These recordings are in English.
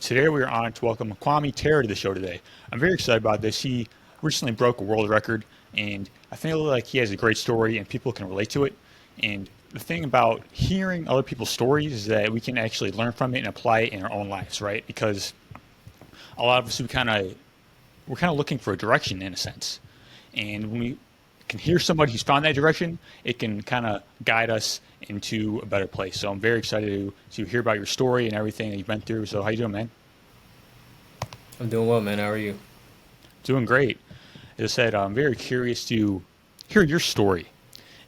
Today we are honored to welcome Kwame Terra to the show today. I'm very excited about this. He recently broke a world record, and I feel like he has a great story and people can relate to it. And the thing about hearing other people's stories is that we can actually learn from it and apply it in our own lives, right? Because a lot of us we're kind of looking for a direction in a sense, and when we can hear somebody who's found that direction, it can kind of guide us into a better place. So I'm very excited to hear about your story and everything that you've been through. So how you doing, man? I'm doing well, man. How are you? Doing great. As I said, I'm very curious to hear your story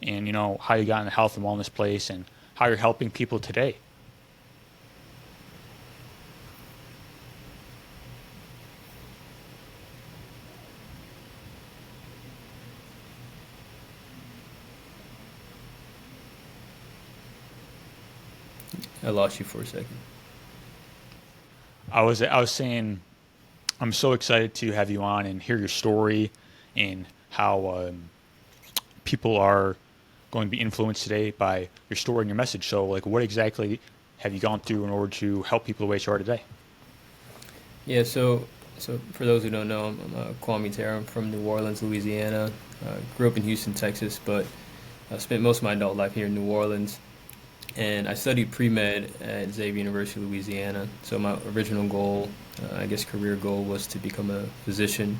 and how you got in the health and wellness place and how you're helping people today. I lost you for a second. I was saying I'm so excited to have you on and hear your story and how people are going to be influenced today by your story and your message. So, like, what exactly have you gone through in order to help people the way you are today? Yeah, so for those who don't know, I'm Kwame Terra. I'm from New Orleans, Louisiana. Grew up in Houston, Texas, but I spent most of my adult life here in New Orleans. And I studied pre-med at Xavier University, Louisiana. So my original goal, I guess career goal, was to become a physician.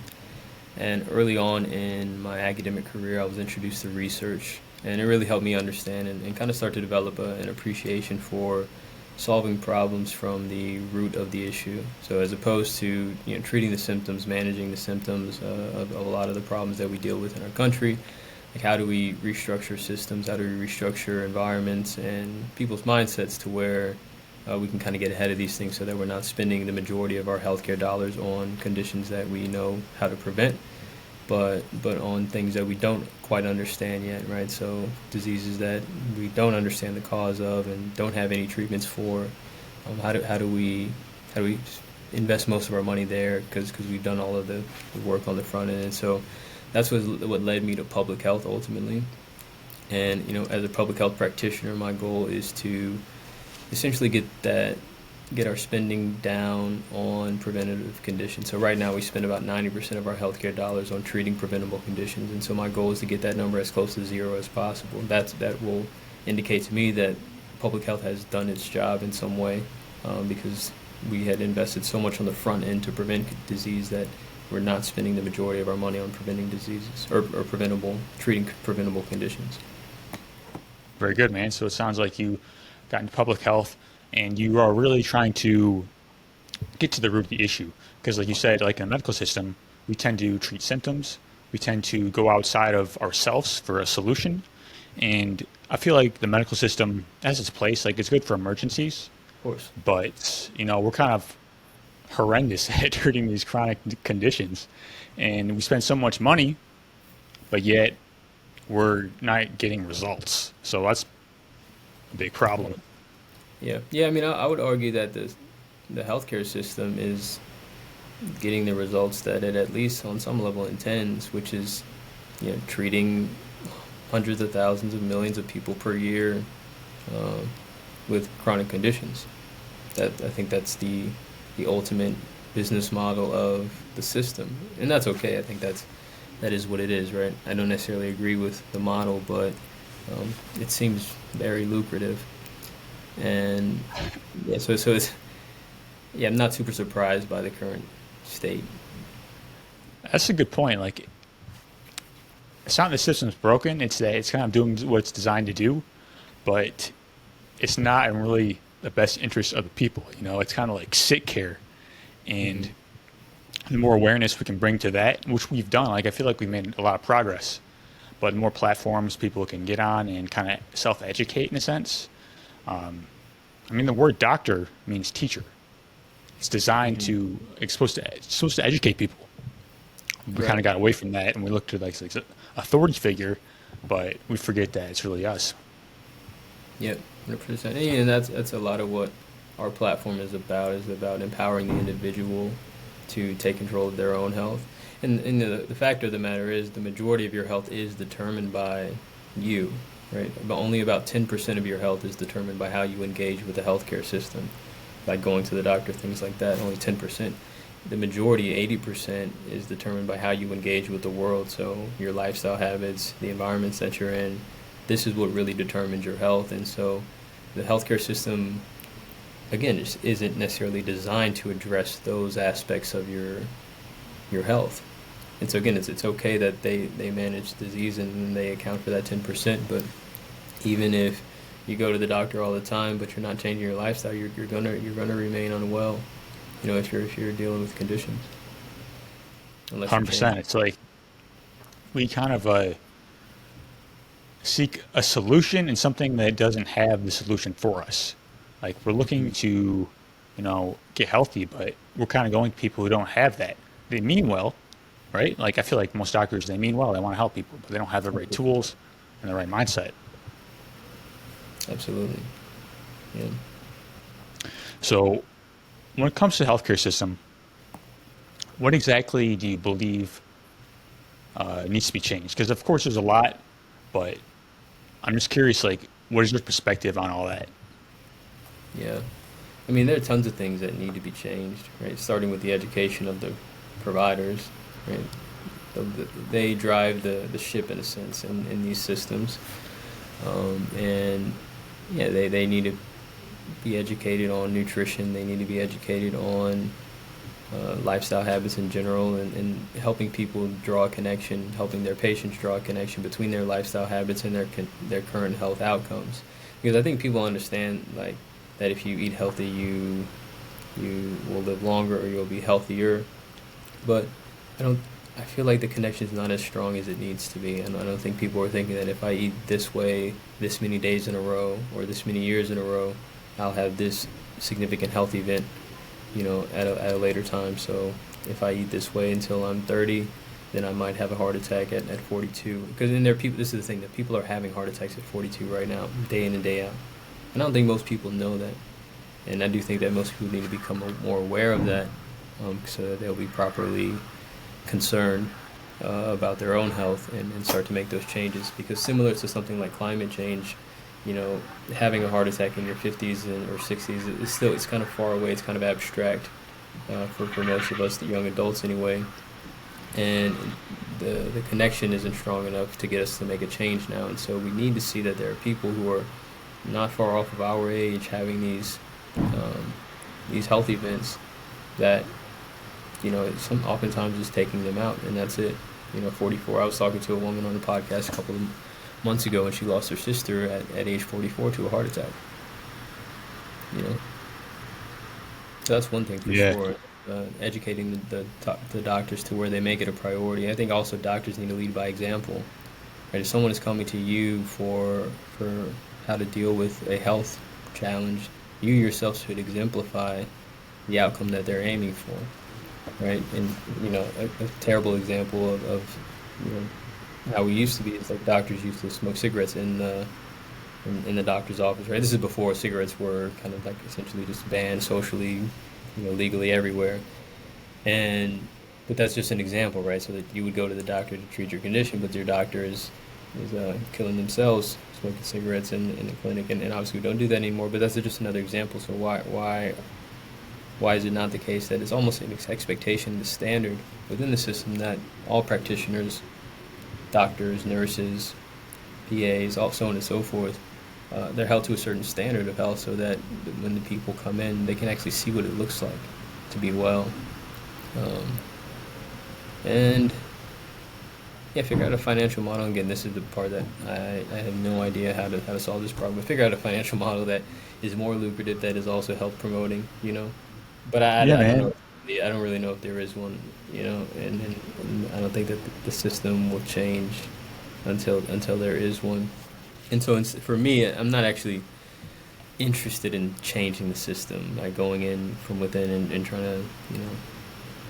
And early on in my academic career, I was introduced to research, and it really helped me understand and kind of start to develop an appreciation for solving problems from the root of the issue. So as opposed to treating the symptoms, managing the symptoms of a lot of the problems that we deal with in our country, like how do we restructure systems, how do we restructure environments and people's mindsets to where we can kind of get ahead of these things so that we're not spending the majority of our healthcare dollars on conditions that we know how to prevent, but on things that we don't quite understand yet, right? So diseases that we don't understand the cause of and don't have any treatments for. How do we invest most of our money there because we've done all of the work on the front end, and so that's what led me to public health ultimately. And as a public health practitioner, my goal is to essentially get our spending down on preventative conditions. So right now we spend about 90% of our healthcare dollars on treating preventable conditions, and so my goal is to get that number as close to zero as possible. That will indicate to me that public health has done its job in some way, because we had invested so much on the front end to prevent disease that we're not spending the majority of our money on preventing diseases or treating preventable conditions. Very good, man. So it sounds like you got into public health and you are really trying to get to the root of the issue. Because, like you said, like in the medical system, we tend to treat symptoms, we tend to go outside of ourselves for a solution. And I feel like the medical system has its place. Like, it's good for emergencies, Of course. but we're kind of horrendous at treating these chronic conditions, and we spend so much money, but yet we're not getting results. So that's a big problem. Yeah. I mean, I would argue that the healthcare system is getting the results that it at least on some level intends, which is treating hundreds of thousands of millions of people per year uh, with chronic conditions. That I think that's the ultimate business model of the system, and that's okay. I think that is what it is, right? I don't necessarily agree with the model, but it seems very lucrative, and yeah. So it's yeah. I'm not super surprised by the current state. That's a good point. Like, it's not the system's broken, it's that it's kind of doing what it's designed to do, but it's not in really the best interest of the people. It's kind of like sick care, Hmm. and the more awareness we can bring to that, which we've done, like I feel like we've made a lot of progress, but the more platforms people can get on and kind of self-educate in a sense. Um, I mean, the word doctor means teacher. It's designed Hmm. to, it's supposed to educate people. We kind Right. of got away from that and we look to like an authority figure, but we forget that it's really us. Yep. 100%. And that's a lot of what our platform is about. Is about empowering the individual to take control of their own health. And the fact of the matter is, the majority of your health is determined by you, right? But only about 10% of your health is determined by how you engage with the healthcare system. like going to the doctor, things like that, only 10%. The majority, 80%, is determined by how you engage with the world. So your lifestyle habits, the environments that you're in, this is what really determines your health. And so the healthcare system, again, just isn't necessarily designed to address those aspects of your health. And so again, it's okay that they manage disease and they account for that 10%, but even if you go to the doctor all the time, but you're not changing your lifestyle, you're gonna remain unwell, if you're dealing with conditions, unless you're 100%. changing. It's like we kind of seek a solution in something that doesn't have the solution for us. Like we're looking to, get healthy, but we're kind of going to people who don't have that. They mean well, right? Like I feel like most doctors, they mean well, they want to help people, but they don't have the right tools and the right mindset. Absolutely. Yeah. So when it comes to the healthcare system, what exactly do you believe needs to be changed? Because of course there's a lot, but I'm just curious, like, what is your perspective on all that? Yeah. I mean, there are tons of things that need to be changed, right? Starting with the education of the providers, right? They drive the ship in a sense in these systems. And yeah, they need to be educated on nutrition. They need to be educated on lifestyle habits in general, and helping people draw a connection, helping their patients draw a connection between their lifestyle habits and their current health outcomes. Because I think people understand like that if you eat healthy, you will live longer or you'll be healthier. But I don't. I feel like the connection is not as strong as it needs to be, and I don't think people are thinking that if I eat this way, this many days in a row, or this many years in a row, I'll have this significant health event, at a later time. So if I eat this way until I'm 30, then I might have a heart attack at 42. Because in there, people. This is the thing that people are having heart attacks at 42 right now, day in and day out. And I don't think most people know that, and I do think that most people need to become more aware of that, so that they'll be properly concerned about their own health, and start to make those changes. Because similar to something like climate change, having a heart attack in your 50s or 60s is still, it's kind of far away. It's kind of abstract for most of us, the young adults anyway. And the connection isn't strong enough to get us to make a change now. And so we need to see that there are people who are not far off of our age having these health events that oftentimes just taking them out, and that's it. 44. I was talking to a woman on the podcast a couple of months ago, and she lost her sister at age 44 to a heart attack. So that's one thing for Yeah. sure. Educating the doctors to where they make it a priority. I think also doctors need to lead by example. Right? If someone is coming to you for how to deal with a health challenge, you yourself should exemplify the outcome that they're aiming for. Right? And a terrible example of how we used to be is like doctors used to smoke cigarettes in the doctor's office. Right? This is before cigarettes were kind of like essentially just banned socially, legally everywhere. But that's just an example, right? So that you would go to the doctor to treat your condition, but your doctor is killing themselves smoking cigarettes in the clinic, and obviously we don't do that anymore. But that's just another example. So why is it not the case that it's almost an expectation, the standard within the system, that all practitioners, doctors, nurses, PAs, all so on and so forth, they're held to a certain standard of health, so that when the people come in, they can actually see what it looks like to be well, and yeah, figure out a financial model. Again, this is the part that I have no idea how to solve this problem. But figure out a financial model that is more lucrative, that is also health promoting. But I Yeah, don't man. know. I don't really know if there is one. And I don't think that the system will change until there is one. And so for me, I'm not actually interested in changing the system, like going in from within and trying to,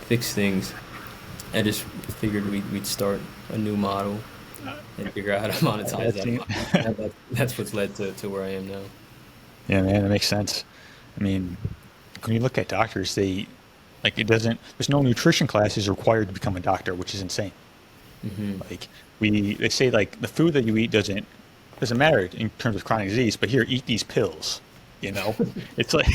fix things. I just figured we'd start a new model and figure out how to monetize That's that it. model. That's what's led to where I am now. Yeah, man, that makes sense. I mean, when you look at doctors, there's no nutrition classes required to become a doctor, which is insane. Hmm. Like they say like the food that you eat doesn't matter in terms of chronic disease, but here, eat these pills. You know, it's like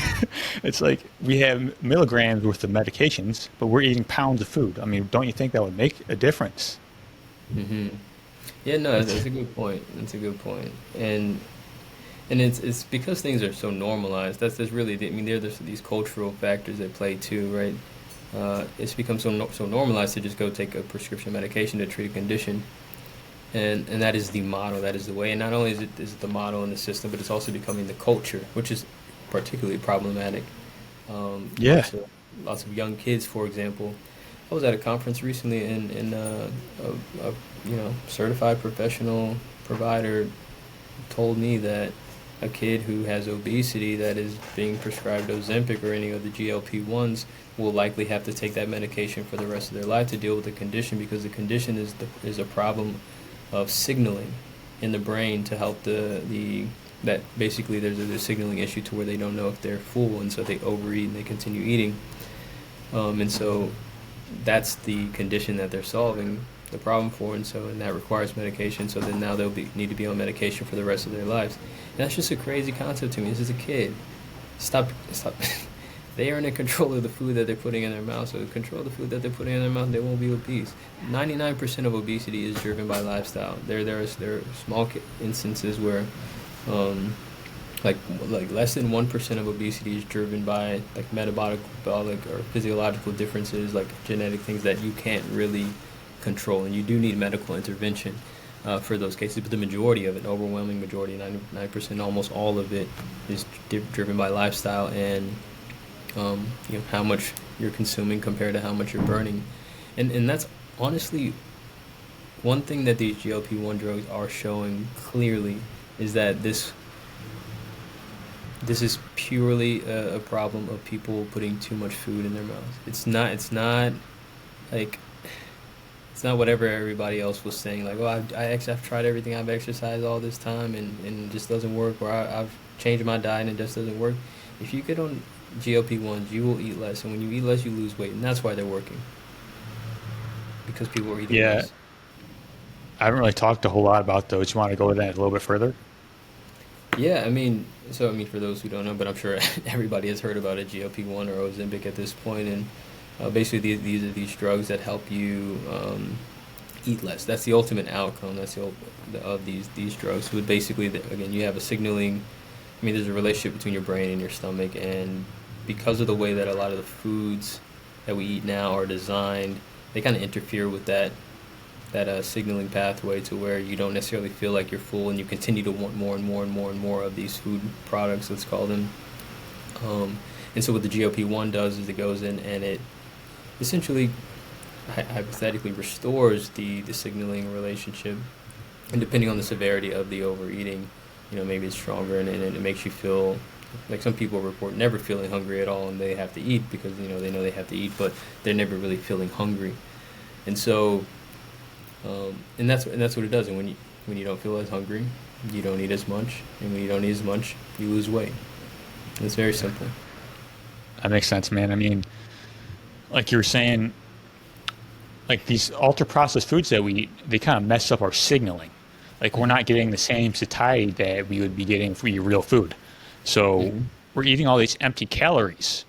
it's like we have milligrams worth of medications, but we're eating pounds of food. I mean, don't you think that would make a difference? Hmm. Yeah, no, It's that's a good point. That's a good point. And it's because things are so normalized. That's really I mean, there's these cultural factors that play too, right? It's become so normalized to just go take a prescription medication to treat a condition, and that is the model, that is the way. And not only is it the model in the system, but it's also becoming the culture, which is particularly problematic. yeah, Lots of young kids, for example. I was at a conference recently, and a certified professional provider told me that a kid who has obesity that is being prescribed Ozempic or any of the GLP-1s will likely have to take that medication for the rest of their life to deal with the condition, because the condition is a problem of signaling in the brain to help the that basically there's a signaling issue to where they don't know if they're full, and so they overeat and they continue eating. And so that's the condition that they're solving the problem for, and that requires medication. So then now need to be on medication for the rest of their lives. And that's just a crazy concept to me. This is a kid. Stop. They are in control of the food that they're putting in their mouth. So control the food that they're putting in their mouth, they won't be obese. 99% of obesity is driven by lifestyle. There are small instances where, um, like less than 1% of obesity is driven by like metabolic or physiological differences, like genetic things that you can't really control, and you do need medical intervention for those cases. But the majority of it, overwhelming majority, 99%, almost all of it, is driven by lifestyle and how much you're consuming compared to how much you're burning, and that's honestly one thing that these GLP-1 drugs are showing clearly, is that this is purely a problem of people putting too much food in their mouths. It's not like it's not whatever everybody else was saying, like, oh, I've tried everything, I've exercised all this time, and it just doesn't work, or I've changed my diet and it just doesn't work. If you get on GLP-1s, you will eat less, and when you eat less, you lose weight, and that's why they're working, because people are eating yeah. less. I haven't really talked a whole lot about those. You want to go with that a little bit further? Yeah, I mean, for those who don't know, but I'm sure everybody has heard about a GLP-1 or Ozempic at this point, and basically these are these drugs that help you eat less. That's the ultimate outcome. Of these drugs. So basically, again, you have a signaling. I mean, there's a relationship between your brain and your stomach, and because of the way that a lot of the foods that we eat now are designed, they kind of interfere with that signaling pathway, to where you don't necessarily feel like you're full, and you continue to want more and more and more and more of these food products, let's call them. And so what the GLP-1 does is it goes in and it essentially hypothetically restores the signaling relationship, and depending on the severity of the overeating, maybe it's stronger, and it makes you feel like, some people report never feeling hungry at all, and they have to eat because they know they have to eat, but they're never really feeling hungry. And so and that's what it does. And when you don't feel as hungry, you don't eat as much, and when you don't eat as much, you lose weight. And it's very simple. That makes sense, man. I mean, like you were saying, like these ultra processed foods that we eat, they kind of mess up our signaling. Like we're not getting the same satiety that we would be getting if we eat real food. So Mm-hmm. we're eating all these empty calories.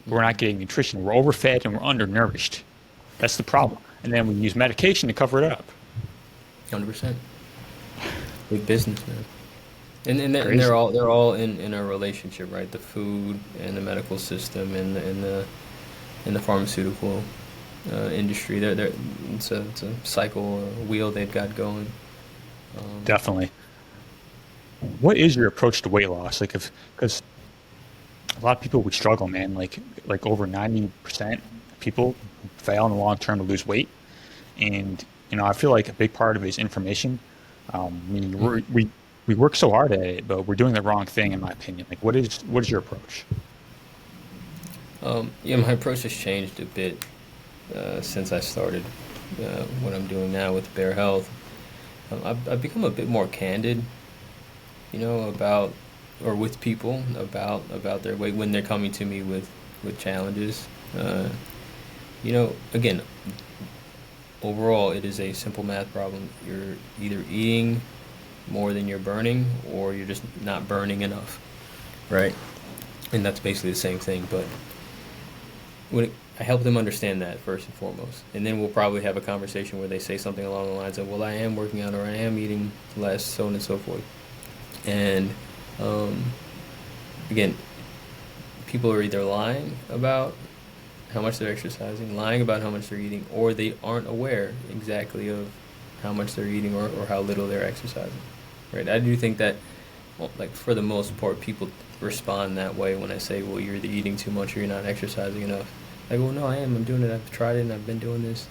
We're not getting nutrition. We're overfed and we're undernourished. That's the problem. And then we use medication to cover it up. 100%. Big business, man. And they're Crazy. all in a relationship, right? The food and the medical system and the pharmaceutical industry. It's a cycle, a wheel they've got going. Um, Definitely. What is your approach to weight loss? Like, if because a lot of people would struggle, man. Like over 90% of people fail in the long term to lose weight, and I feel like a big part of it is information. I mean, mhm. we work so hard at it, but we're doing the wrong thing, in my opinion. Like, what is your approach? Yeah, my approach has changed a bit since I started what I'm doing now with Bear Health. I've become a bit more candid, about, or with people about their weight when they're coming to me with challenges. Again, overall, it is a simple math problem. You're either eating more than you're burning, or you're just not burning enough. right? And that's basically the same thing. But I help them understand that first and foremost, and then we'll probably have a conversation where they say something along the lines of, "Well, I am working out, or I am eating less, so on and so forth." And um, again, people are either lying about how much they're exercising, lying about how much they're eating, or they aren't aware exactly of how much they're eating or how little they're exercising. Right? I do think that, well, like for the most part, people respond that way when I say, "Well, you're either eating too much or you're not exercising enough." Like, well, no, I am. I'm doing it. I've tried it and I've been doing this.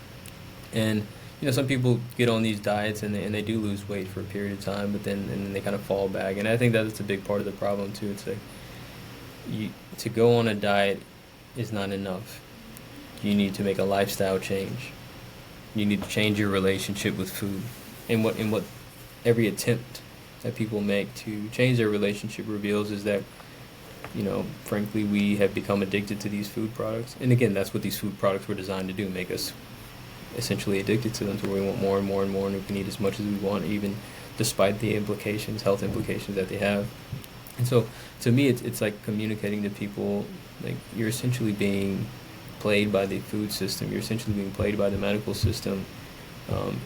And some people get on these diets and they do lose weight for a period of time, but then and then they kind of fall back. And I think that's a big part of the problem too. It's like to go on a diet is not enough. You need to make a lifestyle change. You need to change your relationship with food. And what every attempt that people make to change their relationship reveals is that, frankly, we have become addicted to these food products. And again, that's what these food products were designed to do, make us essentially addicted to them, to where we want more and more and more, and we can eat as much as we want, even despite the health implications that they have. And so, to me, it's like communicating to people, like, you're essentially being played by the food system. You're essentially being played by the medical system.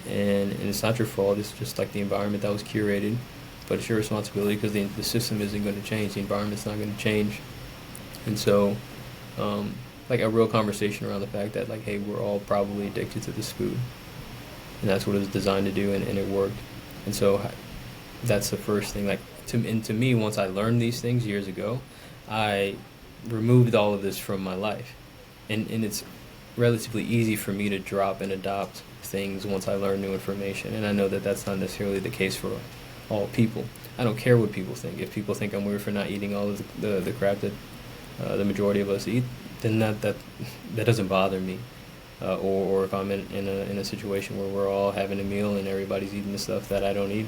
And it's not your fault. It's just like the environment that was curated. But it's your responsibility, because the system isn't going to change. The environment's not going to change. And so, like a real conversation around the fact that, like, hey, we're all probably addicted to this food. And that's what it was designed to do, and it worked. And so that's the first thing. Like, to me, once I learned these things years ago, I removed all of this from my life. And it's relatively easy for me to drop and adopt things once I learn new information. And I know that that's not necessarily the case for all people. I don't care what people think. If people think I'm weird for not eating all of the crap that the majority of us eat, then that doesn't bother me. Or if I'm in a situation where we're all having a meal and everybody's eating the stuff that I don't eat,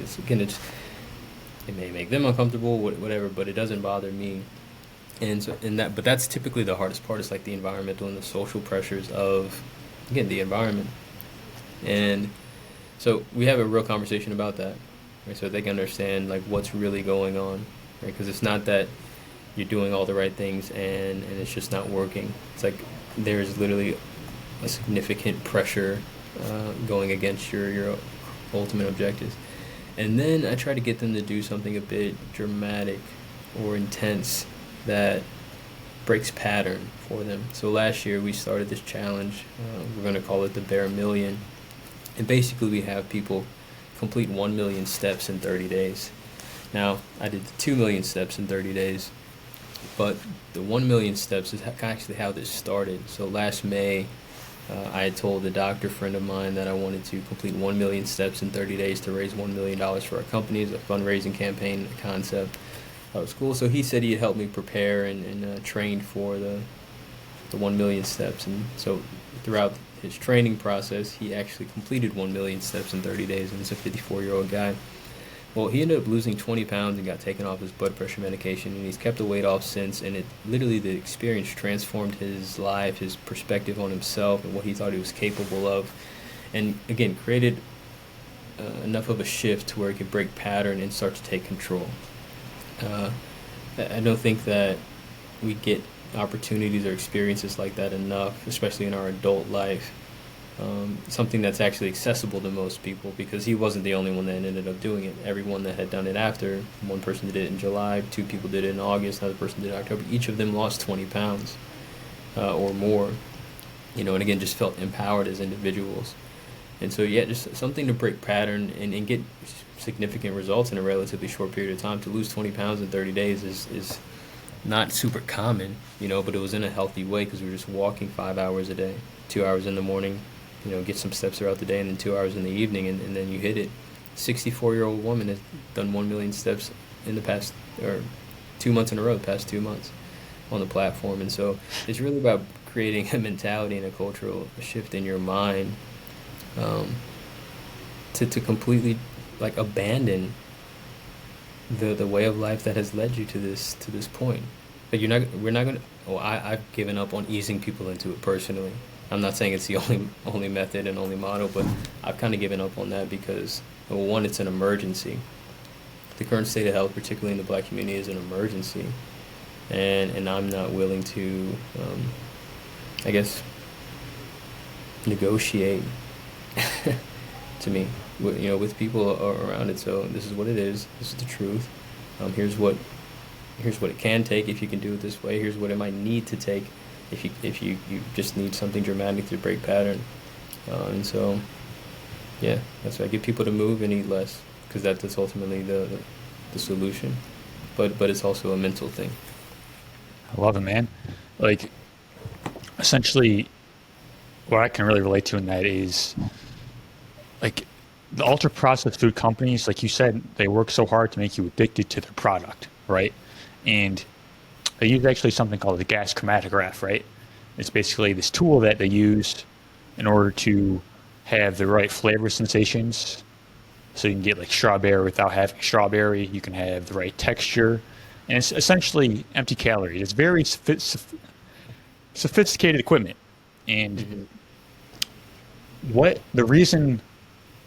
it may make them uncomfortable, whatever, but it doesn't bother me. But that's typically the hardest part, is like the environmental and the social pressures of, again, the environment. And so we have a real conversation about that, right? So they can understand, like, what's really going on, right? Because it's not that you're doing all the right things and it's just not working. It's like there's literally a significant pressure going against your ultimate objectives. And then I try to get them to do something a bit dramatic or intense that breaks pattern for them. So last year we started this challenge. We're going to call it the Bare Million. And basically we have people complete 1 million steps in 30 days. Now, I did the 2 million steps in 30 days, but the 1 million steps is actually how this started. So last May, I had told a doctor friend of mine that I wanted to complete 1 million steps in 30 days to raise $1 million for our company. It's a fundraising campaign, a concept. That was cool. So he said he'd help me prepare and train for the 1 million steps. And so throughout his training process, he actually completed 1 million steps in 30 days, and he's a 54-year-old guy. Well, he ended up losing 20 pounds and got taken off his blood pressure medication, and he's kept the weight off since, and it literally, the experience transformed his life, his perspective on himself and what he thought he was capable of, and again, created enough of a shift to where he could break pattern and start to take control. I don't think that we get opportunities or experiences like that enough, especially in our adult life. Something that's actually accessible to most people, because he wasn't the only one that ended up doing it. Everyone that had done it after, one person did it in July, 2 people did it in August, another person did it in October. Each of them lost 20 pounds or more, and again, just felt empowered as individuals. And so, yeah, just something to break pattern and get significant results in a relatively short period of time. To lose 20 pounds in 30 days is not super common, but it was in a healthy way, because we were just walking 5 hours a day, 2 hours in the morning, get some steps throughout the day, and then 2 hours in the evening, and then you hit it. 64-year-old woman has done 1 million steps in the past, or 2 months in a row, the past 2 months on the platform. And so it's really about creating a mentality and a cultural shift in your mind, to completely, like, abandon the way of life that has led you to this point. But we're not gonna. Well, I've given up on easing people into it personally. I'm not saying it's the only method and only model, but I've kind of given up on that because, well, one, it's an emergency. The current state of health, particularly in the Black community, is an emergency. and I'm not willing to, I guess, negotiate to me, with people around it. So this is what it is. This is the truth. Here's what it can take if you can do it this way. Here's what it might need to take if you just need something dramatic to break pattern. And so, yeah, that's why I get people to move and eat less, because that's ultimately the solution. But it's also a mental thing. I love it, man. Like, essentially, what I can really relate to in that is like the ultra processed food companies, like you said, they work so hard to make you addicted to their product, right? And they use actually something called the gas chromatograph, right? It's basically this tool that they use in order to have the right flavor sensations. So you can get like strawberry without having strawberry. You can have the right texture. And it's essentially empty calories. It's very sophisticated equipment. And what the reason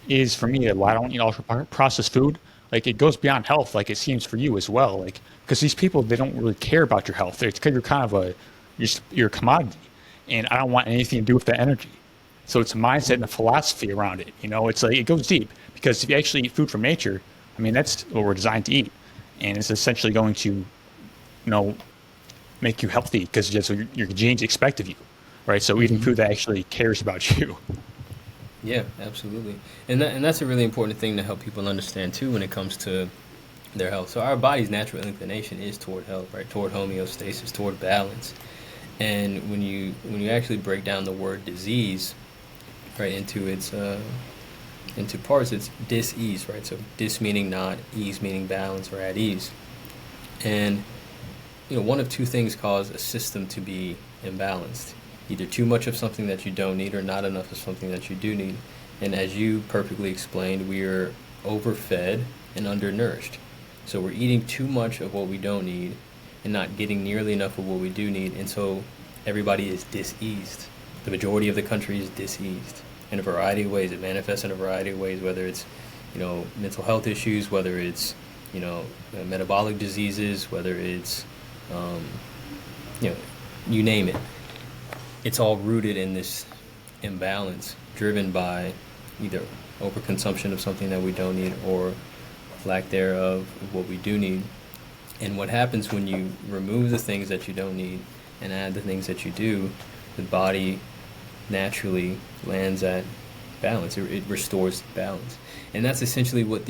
is for me why I don't eat ultra processed food, like it goes beyond health, like it seems for you as well. Like, because these people, they don't really care about your health. It's because you're kind of you're a commodity. And I don't want anything to do with that energy. So it's a mindset and a philosophy around it. It's like it goes deep, because if you actually eat food from nature, I mean, that's what we're designed to eat. And it's essentially going to, make you healthy because that's what your genes expect of you, right? So eating food that actually cares about you. Yeah, absolutely. And that's a really important thing to help people understand too when it comes to their health. So our body's natural inclination is toward health, right? Toward homeostasis, toward balance. And when you actually break down the word disease, right, into its into parts, it's dis-ease, right? So dis meaning not, ease meaning balance or at ease. And one of two things cause a system to be imbalanced. Either too much of something that you don't need or not enough of something that you do need. And as you perfectly explained, we are overfed and undernourished. So we're eating too much of what we don't need and not getting nearly enough of what we do need. And so everybody is dis-eased. The majority of the country is dis-eased in a variety of ways. It manifests in a variety of ways, whether it's, mental health issues, whether it's, metabolic diseases, whether it's, you name it. It's all rooted in this imbalance driven by either overconsumption of something that we don't need or lack thereof of what we do need. And what happens when you remove the things that you don't need and add the things that you do, the body naturally lands at balance. It restores balance. And that's essentially what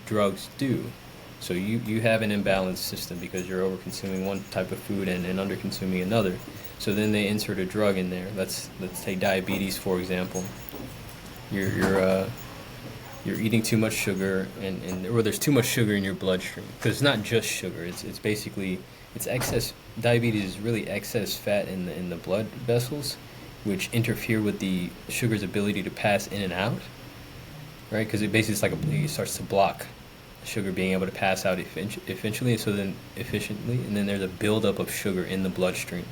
drugs do. So you have an imbalanced system because you're over-consuming one type of food and under-consuming another. So then they insert a drug in there. Let's take diabetes, for example. You're eating too much sugar, or there's too much sugar in your bloodstream. Because it's not just sugar. It's basically excess. Diabetes is really excess fat in the blood vessels, which interfere with the sugar's ability to pass in and out. Right? Because it basically it starts to block sugar being able to pass out efficiently. And then there's a buildup of sugar in the bloodstream.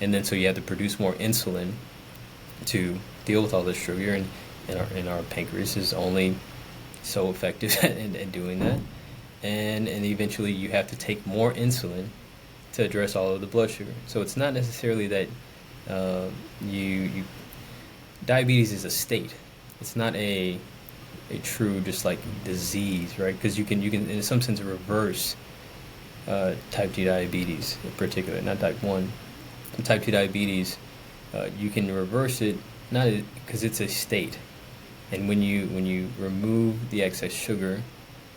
And then so you have to produce more insulin to deal with all this sugar, and our pancreas is only so effective at doing that. And eventually you have to take more insulin to address all of the blood sugar. So it's not necessarily that diabetes is a state. It's not a true just like disease, right? Because you can in some sense reverse type 2 diabetes in particular, not type 1. Type 2 diabetes, you can reverse it, not because it's a state. And when you remove the excess sugar,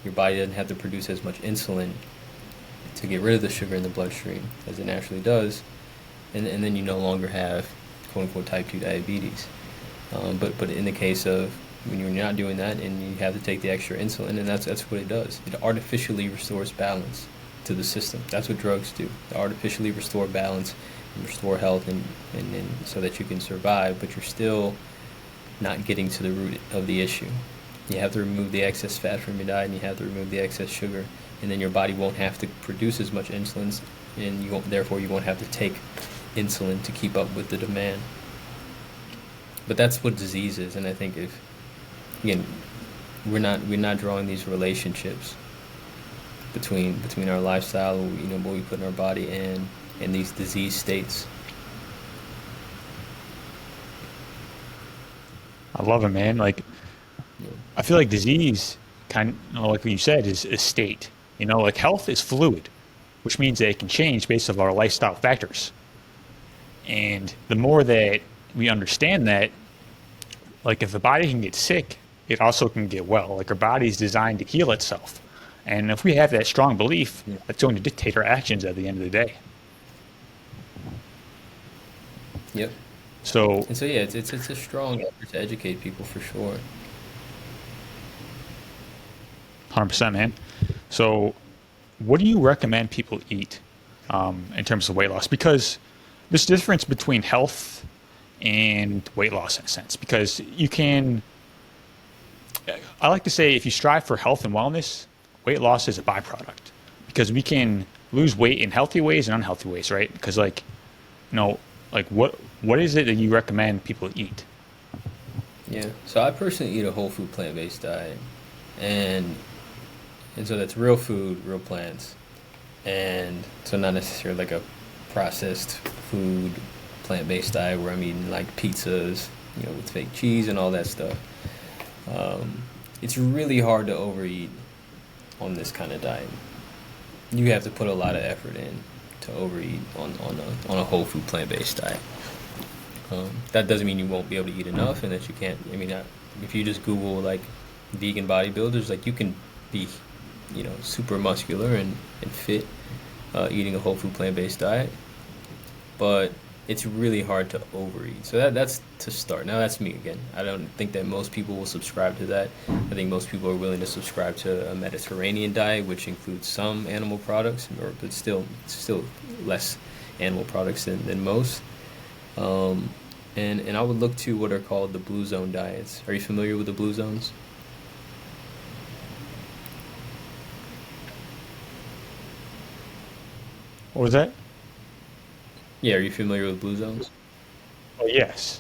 your body doesn't have to produce as much insulin to get rid of the sugar in the bloodstream as it naturally does, and then you no longer have quote unquote type 2 diabetes. But in the case of when you're not doing that and you have to take the extra insulin, and that's what it does. It artificially restores balance to the system. That's what drugs do. They artificially restore balance and restore health and so that you can survive, but you're still not getting to the root of the issue. You have to remove the excess fat from your diet, and you have to remove the excess sugar, and then your body won't have to produce as much insulin, and therefore you won't have to take insulin to keep up with the demand. But that's what disease is, and I think we're not drawing these relationships between our lifestyle, what we put in our body, and these disease states. I love it, man. Like, Yeah. I feel like disease, like what you said, is a state. Like health is fluid, which means that it can change based on our lifestyle factors. And the more that we understand that, like if the body can get sick, it also can get well. Like our body is designed to heal itself. And if we have that strong belief, Yeah. that's going to dictate our actions at the end of the day. Yep. So, And so yeah, it's a strong effort to educate people for sure. 100%, man. So, what do you recommend people eat in terms of weight loss? Because there's a difference between health and weight loss in a sense. Because I like to say, if you strive for health and wellness, weight loss is a byproduct. Because we can lose weight in healthy ways and unhealthy ways, right? Because you know, what is it that you recommend people eat? Yeah. So I personally eat a whole food plant-based diet, and and so that's real food, real plants, and so not necessarily like a processed food plant-based diet where I'm eating like pizzas, with fake cheese and all that stuff. It's really hard to overeat on this kind of diet. You have to put a lot of effort in to overeat on a whole food plant-based diet. That doesn't mean you won't be able to eat enough and that you can't. I mean, if you just Google like vegan bodybuilders, like you can be, super muscular and fit eating a whole food plant-based diet, but it's really hard to overeat. So that's to start. Now that's me again. I don't think that most people will subscribe to that. I think most people are willing to subscribe to a Mediterranean diet, which includes some animal products, but still less animal products than most. And I would look to what are called the blue zone diets. Are you familiar with the blue zones? What was that? Yeah, are you familiar with blue zones? Oh, yes.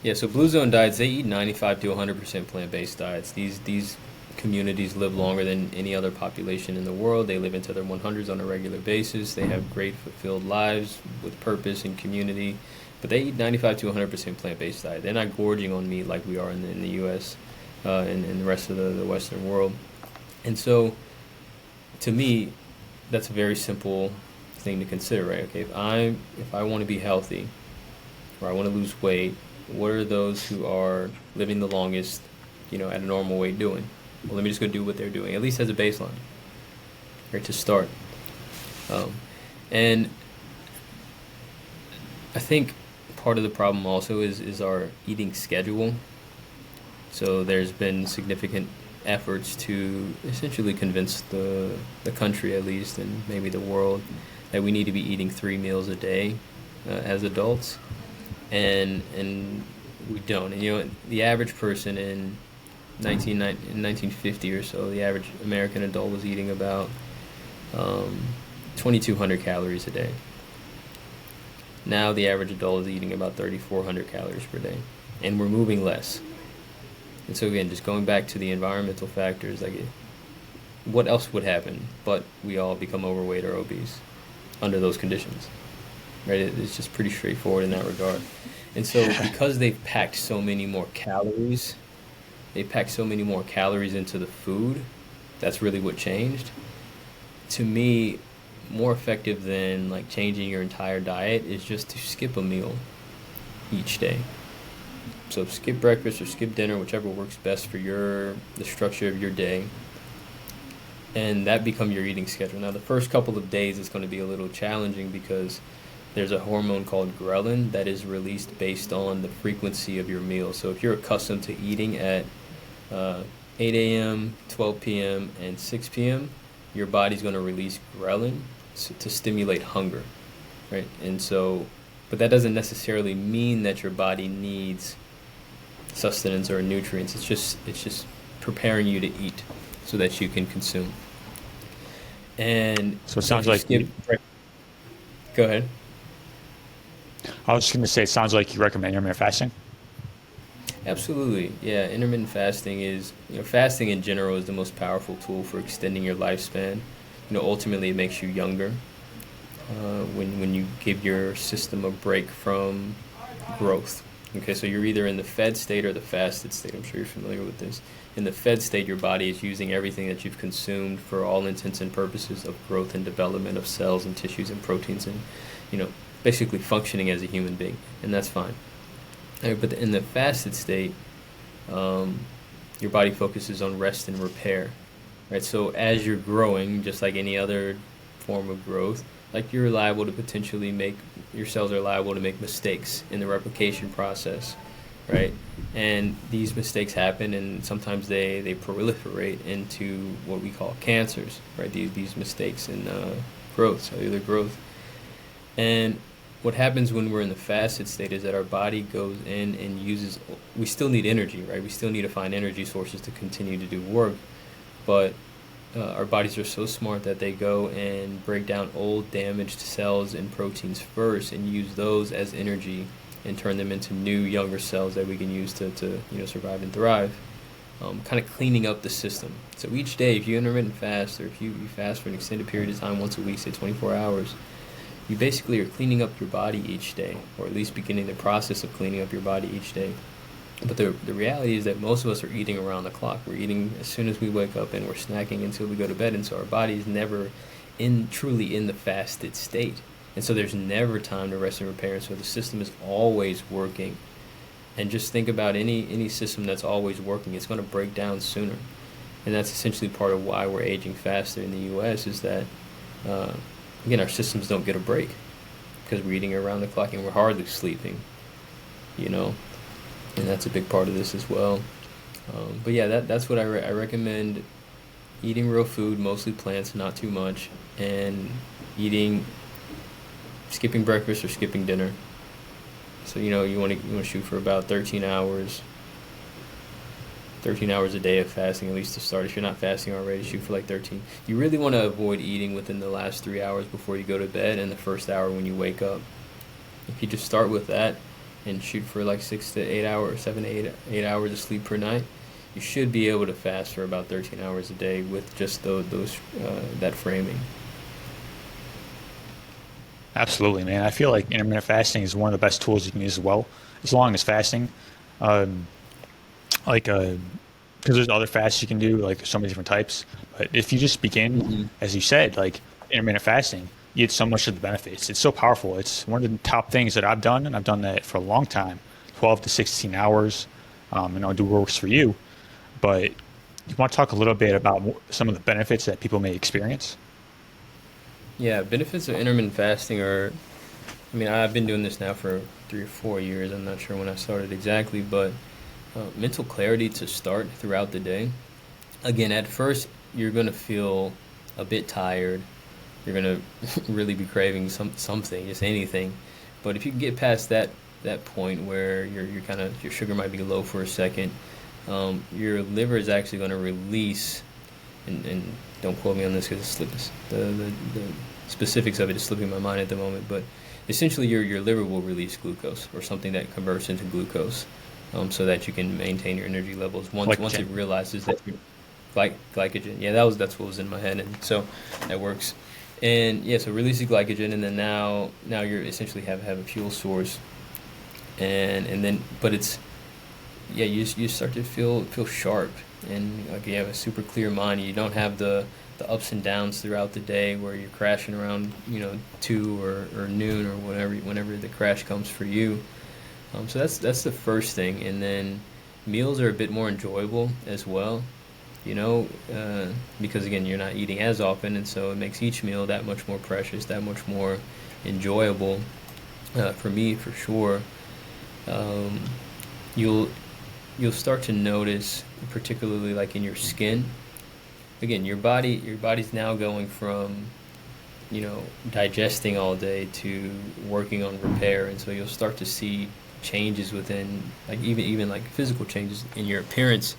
Yeah, so blue zone diets, they eat 95 to 100% plant-based diets. These communities live longer than any other population in the world. They live into their 100s on a regular basis. They have great fulfilled lives with purpose and community. But they eat 95 to 100% plant-based diet. They're not gorging on meat like we are in the U.S. And the rest of the Western world. And so, to me, that's a very simple thing to consider, right? Okay, if I want to be healthy or I want to lose weight, what are those who are living the longest, at a normal weight doing? Well, let me just go do what they're doing, at least as a baseline, right, to start. And I think part of the problem also is our eating schedule. So there's been significant efforts to essentially convince the country, at least, and maybe the world, that we need to be eating 3 meals a day as adults, and we don't. And the average person in 1950 or so, the average American adult was eating about 2,200 calories a day. Now the average adult is eating about 3,400 calories per day, and we're moving less. And so again, just going back to the environmental factors, like what else would happen but we all become overweight or obese under those conditions, right? It's just pretty straightforward in that regard. And so because they packed so many more calories into the food, that's really what changed. To me, more effective than like changing your entire diet is just to skip a meal each day. So skip breakfast or skip dinner, whichever works best for the structure of your day, and that become your eating schedule. Now, the first couple of days is going to be a little challenging because there's a hormone called ghrelin that is released based on the frequency of your meal. So if you're accustomed to eating at 8 a.m., 12 p.m., and 6 p.m., your body's going to release ghrelin to stimulate hunger, right? And so, but that doesn't necessarily mean that your body needs sustenance or nutrients. It's just preparing you to eat so that you can consume. And So it so if sounds you like skip, go ahead. I was just going to say, it sounds like you recommend intermittent fasting. Absolutely. Yeah, intermittent fasting is, fasting in general is the most powerful tool for extending your lifespan. Ultimately it makes you younger. When you give your system a break from growth. Okay, so you're either in the fed state or the fasted state. I'm sure you're familiar with this. In the fed state, your body is using everything that you've consumed for all intents and purposes of growth and development of cells and tissues and proteins and, you know, basically functioning as a human being, and that's fine. But in the fasted state, um, your body focuses on rest and repair, right? So as you're growing, just like any other form of growth, like you're liable to potentially make your cells are liable to make mistakes in the replication process, right? And these mistakes happen, and sometimes they proliferate into what we call cancers, right? These mistakes in growth, cellular growth. And what happens when we're in the fasted state is that our body goes in and uses, we still need energy, right? We still need to find energy sources to continue to do work, but our bodies are so smart that they go and break down old damaged cells and proteins first and use those as energy and turn them into new younger cells that we can use to survive and thrive. Kind of cleaning up the system. So each day, if you intermittent fast, or if you fast for an extended period of time, once a week, say 24 hours, you basically are cleaning up your body each day, or at least beginning the process of cleaning up your body each day. But the reality is that most of us are eating around the clock. We're eating as soon as we wake up, and we're snacking until we go to bed, and so our body is never truly in the fasted state. And so there's never time to rest and repair, and so the system is always working. And just think about any system that's always working, it's going to break down sooner. And that's essentially part of why we're aging faster in the U.S. is that, again, our systems don't get a break because we're eating around the clock and we're hardly sleeping, you know. And that's a big part of this as well. But yeah, that's what I recommend: eating real food, mostly plants, not too much, and skipping breakfast or skipping dinner. So you want to shoot for about 13 hours. 13 hours a day of fasting, at least to start. If you're not fasting already, shoot for like 13. You really want to avoid eating within the last 3 hours before you go to bed and the first hour when you wake up. If you just start with that and shoot for like 6 to 8 hours, 7 to 8 hours of sleep per night, you should be able to fast for about 13 hours a day with just those that framing. Absolutely, man. I feel like intermittent fasting is one of the best tools you can use as well, as long as fasting. Um, like, because there's other fasts you can do, like so many different types. But if you just begin, Hmm. as you said, like intermittent fasting, you get so much of the benefits. It's so powerful. It's one of the top things that I've done, and I've done that for a long time, 12 to 16 hours. And I'll do what works for you. But you want to talk a little bit about some of the benefits that people may experience? Yeah, benefits of intermittent fasting are, I mean, I've been doing this now for 3 or 4 years. I'm not sure when I started exactly, but mental clarity to start throughout the day. Again, at first, you're going to feel a bit tired. You're going to really be craving something, just anything. But if you can get past that point where your sugar might be low for a second, your liver is actually going to release, and don't quote me on this because the specifics of it is slipping my mind at the moment, but essentially your liver will release glucose or something that converts into glucose, so that you can maintain your energy levels once it Glycogen. realizes that you're glycogen. Yeah, that's what was in my head, and so that works. And yeah, so releases glycogen, and then now you're essentially have a fuel source, and then but it's yeah, you start to feel sharp, and like you have a super clear mind. You don't have the ups and downs throughout the day where you're crashing around 2 or noon or whenever the crash comes for you. So that's the first thing, and then meals are a bit more enjoyable as well, because again you're not eating as often, and so it makes each meal that much more precious, that much more enjoyable. For me, for sure. Um, you'll you'll start to notice, particularly like in your skin. Again, your body's now going from digesting all day to working on repair, and so you'll start to see changes within, like even like physical changes in your appearance,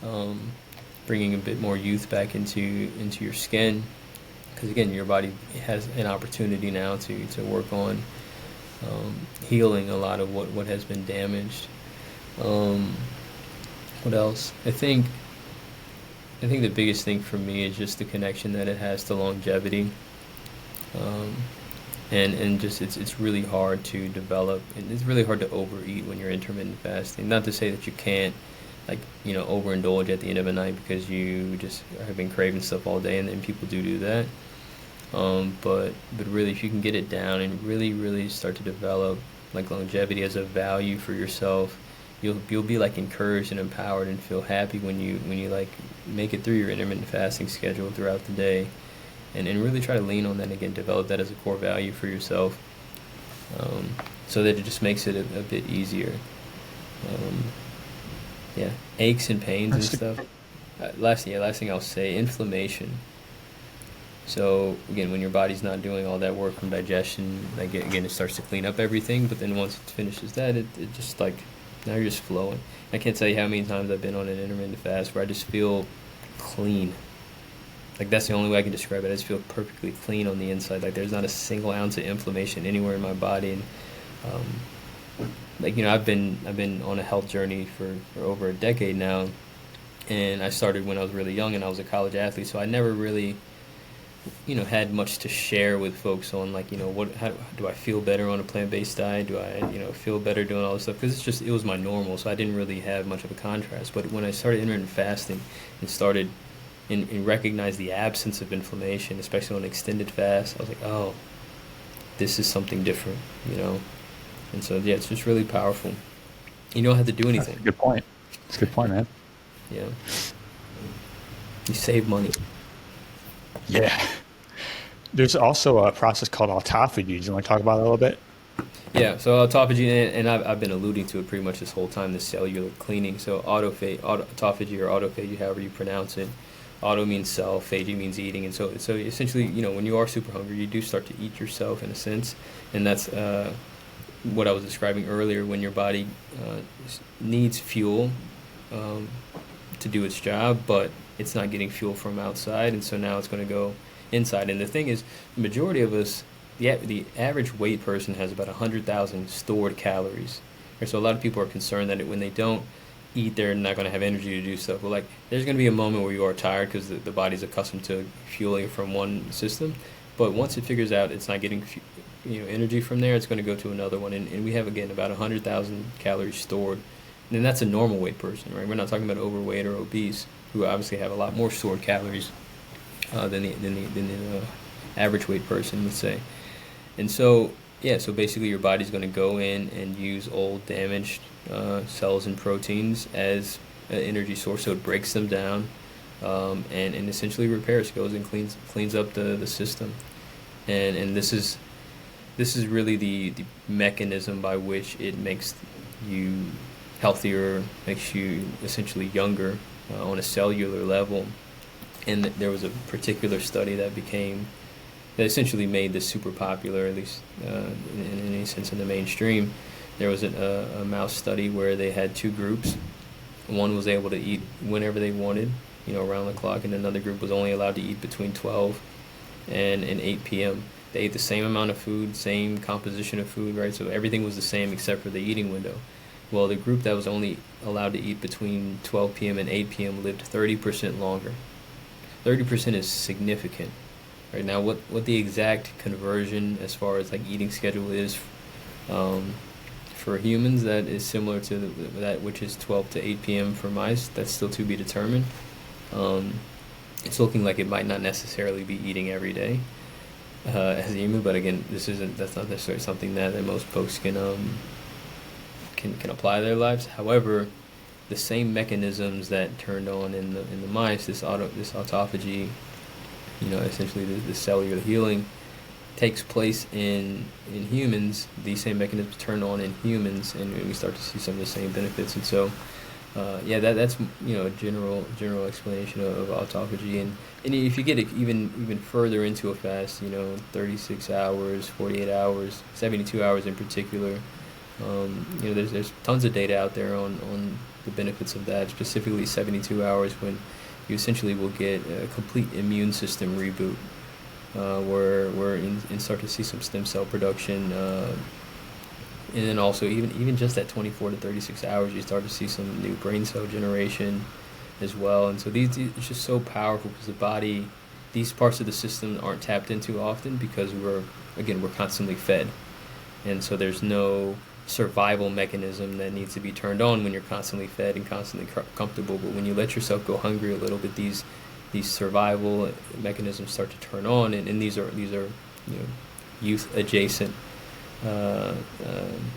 um, bringing a bit more youth back into your skin, because again your body has an opportunity now to work on healing a lot of what has been damaged. Um, what else? I think the biggest thing for me is just the connection that it has to longevity. Um, and just it's really hard to develop, and it's really hard to overeat when you're intermittent fasting. Not to say that you can't, like, overindulge at the end of a night because you just have been craving stuff all day, and then people do that. But really, if you can get it down and really start to develop like longevity as a value for yourself, you'll be like encouraged and empowered and feel happy when you like make it through your intermittent fasting schedule throughout the day, and really try to lean on that again, develop that as a core value for yourself, um, so that it just makes it a bit easier. Um, yeah, aches and pains and That's the, stuff. Last thing I'll say, inflammation. So again, when your body's not doing all that work from digestion, like again, it starts to clean up everything. But then once it finishes that, it just like now you're just flowing. I can't tell you how many times I've been on an intermittent fast where I just feel clean. Like that's the only way I can describe it. I just feel perfectly clean on the inside. Like there's not a single ounce of inflammation anywhere in my body. And I've been on a health journey for over a decade now, and I started when I was really young and I was a college athlete. So I never really had much to share with folks on, like, how do I feel better on a plant-based diet? Do I, feel better doing all this stuff? Because it was my normal, so I didn't really have much of a contrast. But when I started intermittent fasting and started and recognized the absence of inflammation, especially on extended fast, I was like, oh, this is something different, you know? And so, yeah, it's just really powerful. You don't have to do that's a anything, good point. That's a good point, man. you know? You save money. Yeah. There's also a process called autophagy. Do you want to talk about that a little bit? Yeah, so autophagy, and I've been alluding to it pretty much this whole time, the cellular cleaning. So autophagy or autophagy, however you pronounce it. Auto means self, phagy means eating, and so essentially, when you are super hungry, you do start to eat yourself in a sense, and that's what I was describing earlier when your body needs fuel um, to do its job, but it's not getting fuel from outside, and so now it's going to go inside. And the thing is, the majority of us, the average weight person has about 100,000 stored calories. And so a lot of people are concerned that when they don't eat, they're not going to have energy to do stuff. But like, there's going to be a moment where you are tired because the body's accustomed to fueling from one system. But once it figures out it's not getting energy from there, it's going to go to another one. And we have, again, about 100,000 calories stored. And that's a normal weight person, right? We're not talking about overweight or obese, who obviously have a lot more stored calories than the average weight person, let's say. And so, yeah, so basically your body's going to go in and use old damaged cells and proteins as an energy source, so it breaks them down, and essentially repairs, goes and cleans up the system. And this is really the mechanism by which it makes you healthier, makes you essentially younger on a cellular level. And there was a particular study that essentially made this super popular, at least in any sense in the mainstream. There was a mouse study where they had two groups. One was able to eat whenever they wanted, around the clock, and another group was only allowed to eat between 12 and 8 p.m. They ate the same amount of food, same composition of food, right? So everything was the same except for the eating window. Well, the group that was only allowed to eat between 12 p.m. and 8 p.m. lived 30% longer. 30% is significant. Right now, what the exact conversion as far as like eating schedule is for humans, that is similar to that which is 12 to 8 p.m. for mice. That's still to be determined. Um, it's looking like it might not necessarily be eating every day as a human, but again, that's not necessarily something that most folks can apply to their lives. However, the same mechanisms that turned on in the mice, this autophagy, essentially the cellular healing, takes place in humans. These same mechanisms turn on in humans, and we start to see some of the same benefits. And so, that's a general explanation of autophagy. And if you get it even further into a fast, 36 hours, 48 hours, 72 hours in particular, there's tons of data out there on the benefits of that, specifically 72 hours, when you essentially will get a complete immune system reboot, where and start to see some stem cell production, And then also even just at 24 to 36 hours, you start to see some new brain cell generation as well. And so it's just so powerful because the body, these parts of the system aren't tapped into often because we're constantly fed. And so there's no survival mechanism that needs to be turned on when you're constantly fed and constantly comfortable. But when you let yourself go hungry a little bit, these survival mechanisms start to turn on, and these are youth adjacent uh,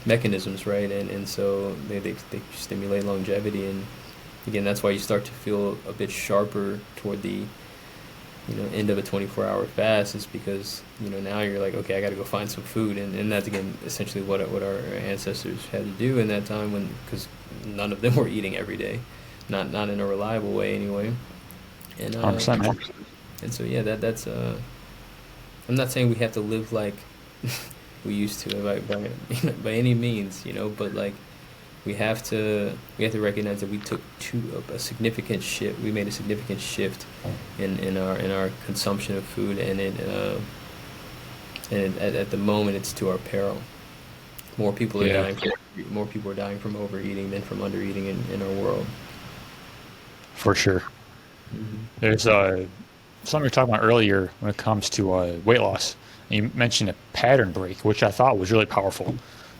mechanisms, right? And so they stimulate longevity, and again, that's why you start to feel a bit sharper toward the end of a 24-hour fast, is because now you're like, okay, I got to go find some food, and that's again essentially what our ancestors had to do in that time, when because none of them were eating every day, not in a reliable way anyway. And 100%, man. and so yeah, that's I'm not saying we have to live like we used to by any means, but like we have to recognize that we took a significant shift. We made a significant shift in our consumption of food, at the moment it's to our peril. More people are Yeah, dying. More people are dying from overeating than from undereating in our world. for sure. Hmm. There's something we were talking about earlier when it comes to weight loss. And you mentioned a pattern break, which I thought was really powerful.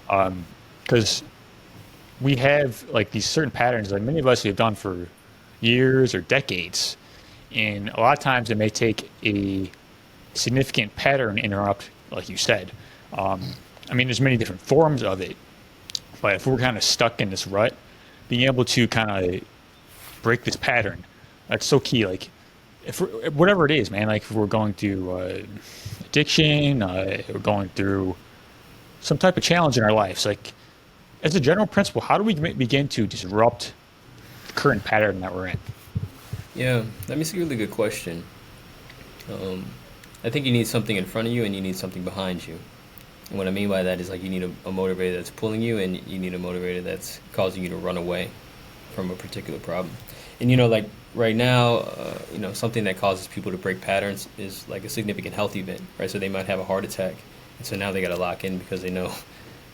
Because we have like these certain patterns, like many of us have done for years or decades. And a lot of times it may take a significant pattern interrupt, like you said. Um, I mean, there's many different forms of it, but if we're kind of stuck in this rut, being able to kind of break this pattern, that's so key. Like, if we're, whatever it is, man, like if we're going through addiction, we're going through some type of challenge in our lives, like as a general principle, how do we begin to disrupt the current pattern that we're in? Yeah, that makes a really good question. Um, I think you need something in front of you and you need something behind you. And what I mean by that is like you need a motivator that's pulling you, and you need a motivator that's causing you to run away from a particular problem. And like right now, something that causes people to break patterns is like a significant health event, right? So they might have a heart attack, and so now they got to lock in because they know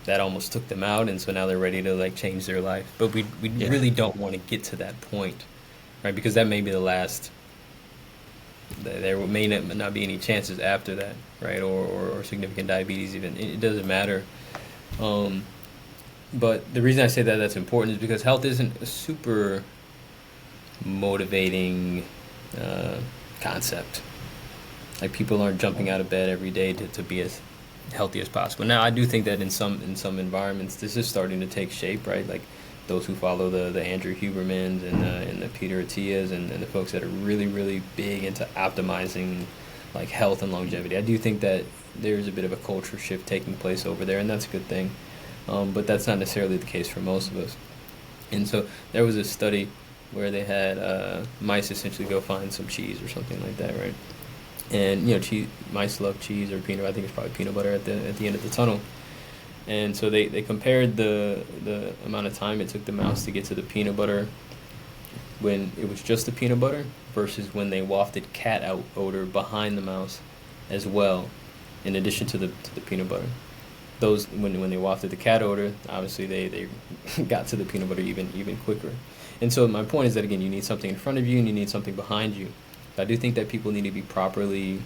that almost took them out, and so now they're ready to like change their life. But we Yeah, really don't want to get to that point, right? Because that may be the last. There may not be any chances after that, right? Or significant diabetes even. It doesn't matter. Um, but the reason I say that that's important is because health isn't a super motivating uh, concept. Like people aren't jumping out of bed every day to be as healthy as possible. Now, I do think that in some environments, this is starting to take shape, right? Like those who follow the Andrew Hubermans and the Peter Attias and the folks that are really really big into optimizing like health and longevity. I do think that there's a bit of a culture shift taking place over there, and that's a good thing. But that's not necessarily the case for most of us. And so there was a study where they had mice essentially go find some cheese or something like that, right? And mice love cheese or peanut. I think it's probably peanut butter at the end of the tunnel. And so they compared the amount of time it took the mouse to get to the peanut butter when it was just the peanut butter versus when they wafted cat out odor behind the mouse as well, in addition to the peanut butter. Those when they wafted the cat odor, obviously they got to the peanut butter even quicker. And so my point is that again, you need something in front of you and you need something behind you. I do think that people need to be properly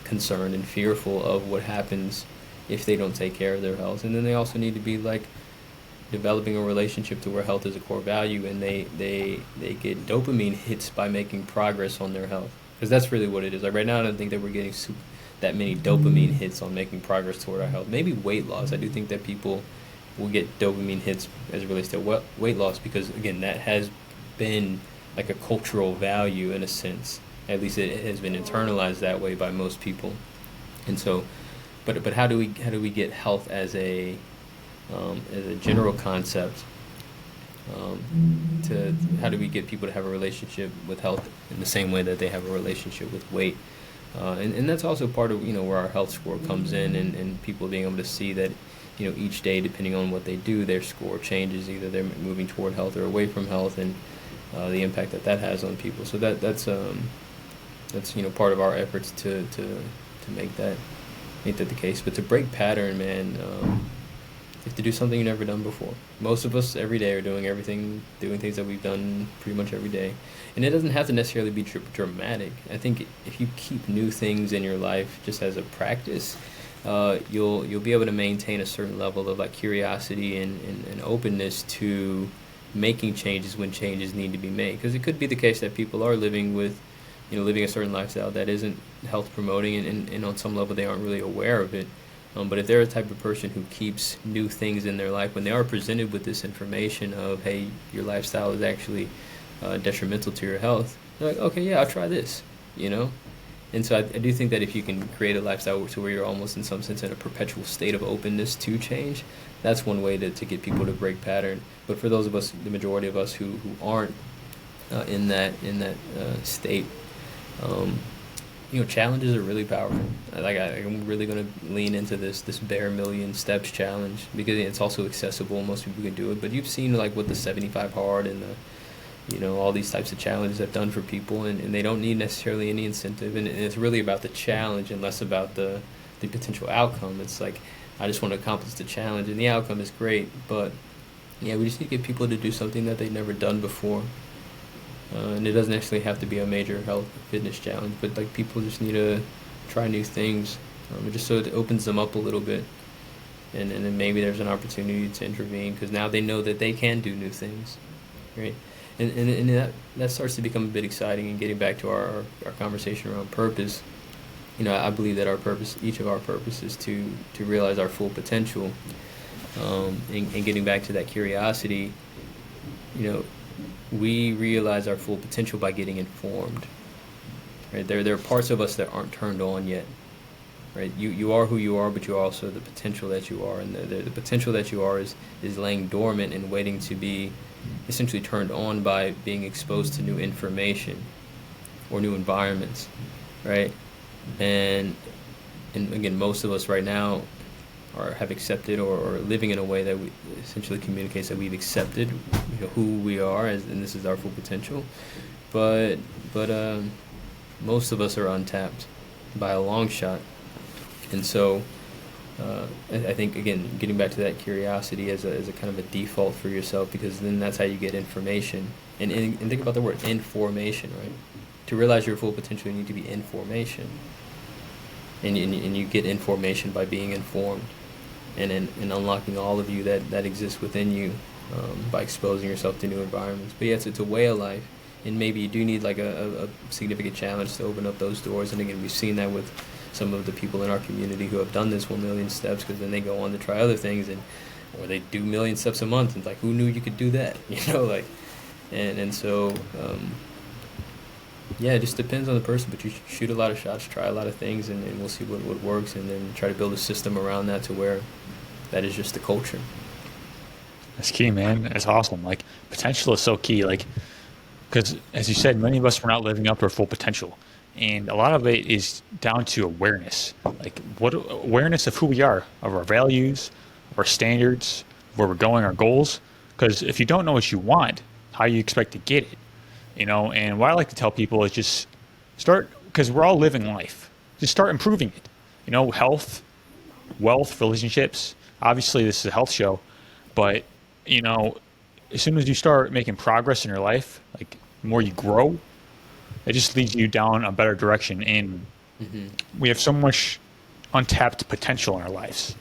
concerned and fearful of what happens if they don't take care of their health. And then they also need to be like developing a relationship to where health is a core value, and they get dopamine hits by making progress on their health. Because that's really what it is. Like right now, I don't think that we're getting that many dopamine hits on making progress toward our health. Maybe weight loss. I do think that people will get dopamine hits as it relates to weight loss because, again, that has been like a cultural value in a sense. At least it has been internalized that way by most people. And so, but how do we get health as a general concept? To how do we get people to have a relationship with health in the same way that they have a relationship with weight? And that's also part of where our health score comes in, and people being able to see that each day, depending on what they do, their score changes. Either they're moving toward health or away from health, and the impact that has on people. So that's part of our efforts to make that the case. But to break pattern, man, have to do something you've never done before. Most of us every day are doing things that we've done pretty much every day. And it doesn't have to necessarily be dramatic. I think if you keep new things in your life just as a practice, you'll be able to maintain a certain level of like curiosity and openness to making changes when changes need to be made. Because it could be the case that people are living a certain lifestyle that isn't health promoting, and on some level they aren't really aware of it. But if they're the type of person who keeps new things in their life, when they are presented with this information of, hey, your lifestyle is actually detrimental to your health, they're like, okay, yeah, I'll try this, you know? And so I do think that if you can create a lifestyle to where you're almost in some sense in a perpetual state of openness to change, that's one way to get people to break pattern. But for those of us, the majority of us who aren't in that state, challenges are really powerful. I'm really going to lean into this bare million steps challenge because it's also accessible. Most people can do it. But you've seen like what the 75 hard and all these types of challenges have done for people, and they don't need necessarily any incentive. And it's really about the challenge and less about the potential outcome. It's like, I just want to accomplish the challenge, and the outcome is great. But yeah, we just need to get people to do something that they've never done before. And it doesn't actually have to be a major health fitness challenge, but like people just need to try new things, just so it opens them up a little bit, and then maybe there's an opportunity to intervene because now they know that they can do new things, right? And that starts to become a bit exciting. And getting back to our conversation around purpose, I believe that each of our purpose is to realize our full potential, and getting back to that curiosity, we realize our full potential by getting informed. Right? There are parts of us that aren't turned on yet. Right? You are who you are, but you're also the potential that you are, and the potential that you are is laying dormant and waiting to be essentially turned on by being exposed to new information or new environments. Right? And again, most of us right now have accepted or living in a way that we essentially communicates that we've accepted who we are and this is our full potential, but most of us are untapped by a long shot. And so I think, again, getting back to that curiosity as a kind of a default for yourself, because then that's how you get information. And think about the word information, right? To realize your full potential, you need to be in formation. And you get information by being informed, and unlocking all of you that exists within you by exposing yourself to new environments. But yes, it's a way of life, and maybe you do need like a significant challenge to open up those doors. And again, we've seen that with some of the people in our community who have done this 1 million steps, because then they go on to try other things, or they do 1 million steps a month, and like, who knew you could do that? So yeah, it just depends on the person, but you shoot a lot of shots, try a lot of things, and we'll see what works, and then try to build a system around that to where that is just the culture. That's key, man. That's awesome. Like, potential is so key. Like, because as you said, many of us were not living up to our full potential, and a lot of it is down to awareness. Like, what awareness of who we are, of our values, of our standards, where we're going, our goals. Because if you don't know what you want, how you expect to get it? And what I like to tell people is just start, because we're all living life. Just start improving it. Health, wealth, relationships. Obviously, this is a health show, but as soon as you start making progress in your life, like the more you grow, it just leads you down a better direction. And we have so much untapped potential in our lives,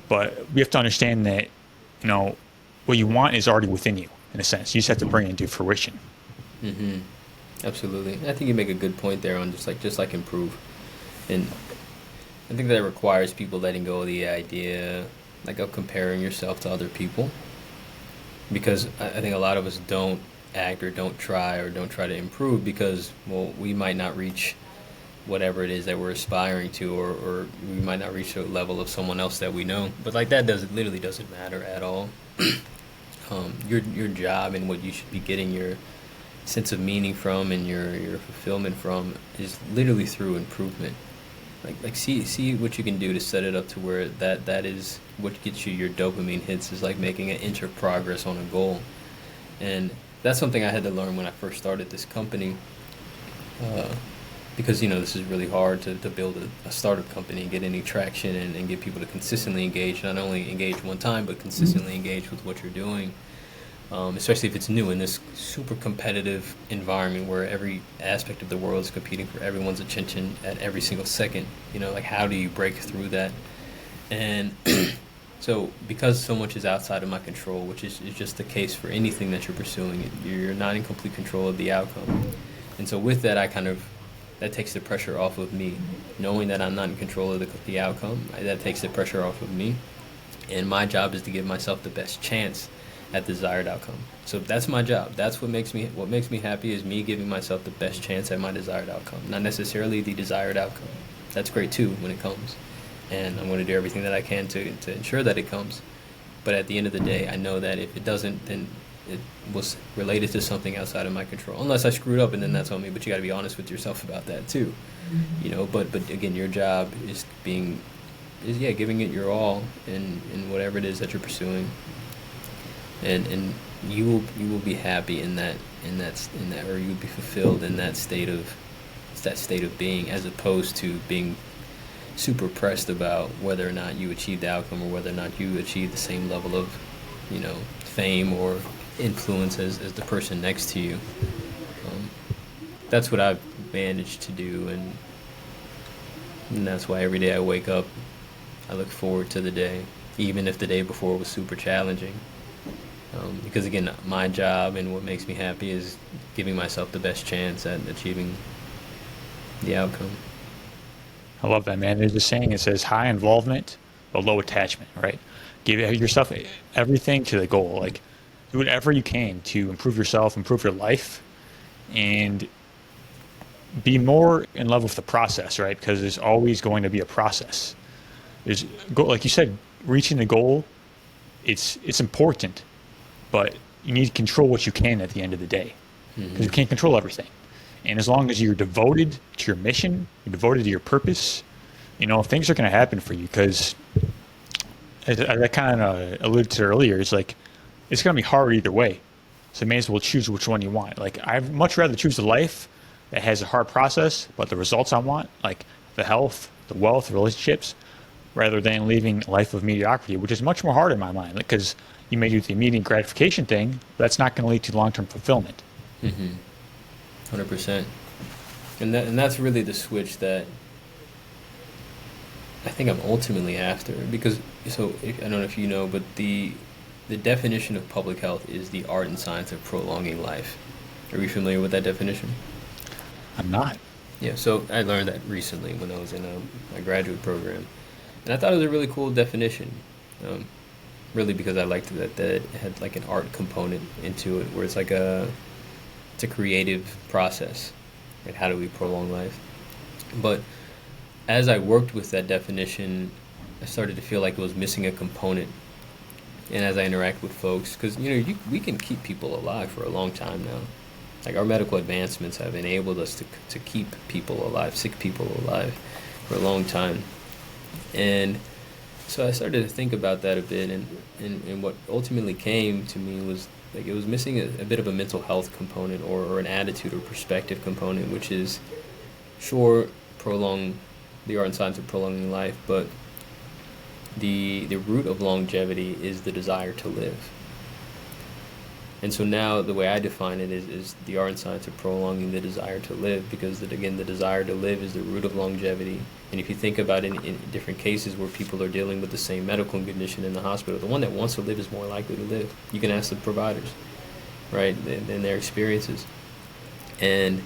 but we have to understand that what you want is already within you. In a sense, you just have to bring it into fruition. Mm-hmm. Absolutely. I think you make a good point there on just like improve, and I think that requires people letting go of the idea of comparing yourself to other people, because I think a lot of us don't act or don't try to improve because, well, we might not reach whatever it is that we're aspiring to, or we might not reach a level of someone else that we know. But that literally doesn't matter at all. Your job and what you should be getting your sense of meaning from and your fulfillment from is literally through improvement. See what you can do to set it up to where that is what gets you your dopamine hits, is like making an inch of progress on a goal. And that's something I had to learn when I first started this company. because this is really hard to build a startup company and get any traction and get people to consistently engage, not only engage one time, but consistently engage with what you're doing. Especially if it's new in this super competitive environment where every aspect of the world is competing for everyone's attention at every single second. Like how do you break through that? And so because so much is outside of my control, which is just the case for anything that you're pursuing, you're not in complete control of the outcome. And so with that, that takes the pressure off of me. Knowing that I'm not in control of the outcome, that takes the pressure off of me. And my job is to give myself the best chance at the desired outcome. So that's my job. That's what makes me happy, is me giving myself the best chance at my desired outcome. Not necessarily the desired outcome. That's great too when it comes. And I'm going to do everything that I can to ensure that it comes. But at the end of the day, I know that if it doesn't, then it was related to something outside of my control. Unless I screwed up, and then that's on me. But you got to be honest with yourself about that too. But again, your job is giving it your all in whatever it is that you're pursuing. And you will be happy in that, or you'll be fulfilled in that state of being, as opposed to being super pressed about whether or not you achieve the outcome, or whether or not you achieve the same level of fame or influence as the person next to you. That's what I've managed to do, and that's why every day I wake up, I look forward to the day, even if the day before was super challenging. Because again, my job and what makes me happy is giving myself the best chance at achieving the outcome. I love that, man. There's a saying, it says high involvement but low attachment, right? Give yourself everything to the goal. Like, do whatever you can to improve yourself, improve your life, and be more in love with the process, right? Because there's always going to be a process. Like you said, reaching the goal, it's important, but you need to control what you can at the end of the day, because you can't control everything. And as long as you're devoted to your mission, you're devoted to your purpose, things are going to happen for you. Because as I kind of alluded to earlier, it's like it's going to be hard either way. So you may as well choose which one you want. Like, I'd much rather choose a life that has a hard process, but the results I want, like the health, the wealth, the relationships, rather than living a life of mediocrity, which is much more hard in my mind, because you may do the immediate gratification thing, but that's not going to lead to long-term fulfillment. 100%. And that's really the switch that I think I'm ultimately after. Because, I don't know if you know, but the definition of public health is the art and science of prolonging life. Are you familiar with that definition? I'm not. Yeah, so I learned that recently when I was in my graduate program. And I thought it was a really cool definition. Really because I liked that it had like an art component into it, where it's like it's a creative process. Like, how do we prolong life? But as I worked with that definition, I started to feel like it was missing a component. And as I interact with folks, because we can keep people alive for a long time now. Like, our medical advancements have enabled us to keep people alive, sick people alive, for a long time. And so I started to think about that a bit, and what ultimately came to me was like it was missing a bit of a mental health component, or an attitude or perspective component, which is, sure, prolong the art and science of prolonging life, but the root of longevity is the desire to live. And so now the way I define it is the art and science of prolonging the desire to live, because again, the desire to live is the root of longevity. And if you think about it in different cases where people are dealing with the same medical condition in the hospital, the one that wants to live is more likely to live. You can ask the providers, right, and their experiences. And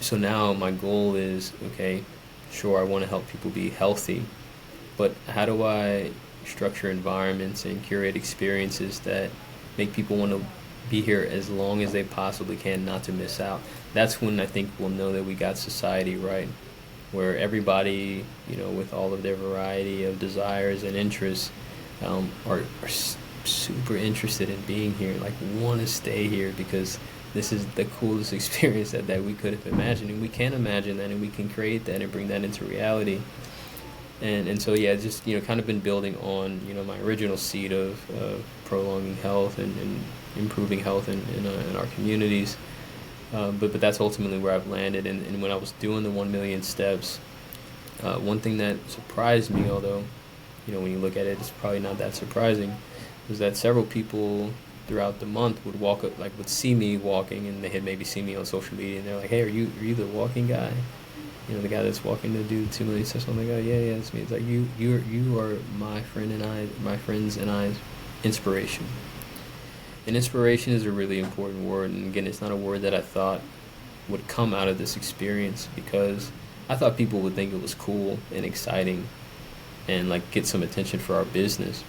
so now my goal is, okay, sure, I want to help people be healthy, but how do I structure environments and curate experiences that make people want to be here as long as they possibly can, not to miss out? That's when I think we'll know that we got society right, where everybody, with all of their variety of desires and interests, are super interested in being here, like want to stay here because this is the coolest experience that we could have imagined, and we can imagine that, and we can create that and bring that into reality. And so just kind of been building on my original seed of prolonging health and improving health in our communities, But that's ultimately where I've landed. And when I was doing the 1 million steps, one thing that surprised me, although when you look at it, it's probably not that surprising, was that several people throughout the month would walk up, like would see me walking, and they had maybe seen me on social media, and they're like, "Hey, are you the walking guy? The guy that's walking to do 2 million steps." I'm like, "Oh yeah, it's me." It's like you are my friends and I's inspiration. And inspiration is a really important word. And again, it's not a word that I thought would come out of this experience, because I thought people would think it was cool and exciting and like get some attention for our business.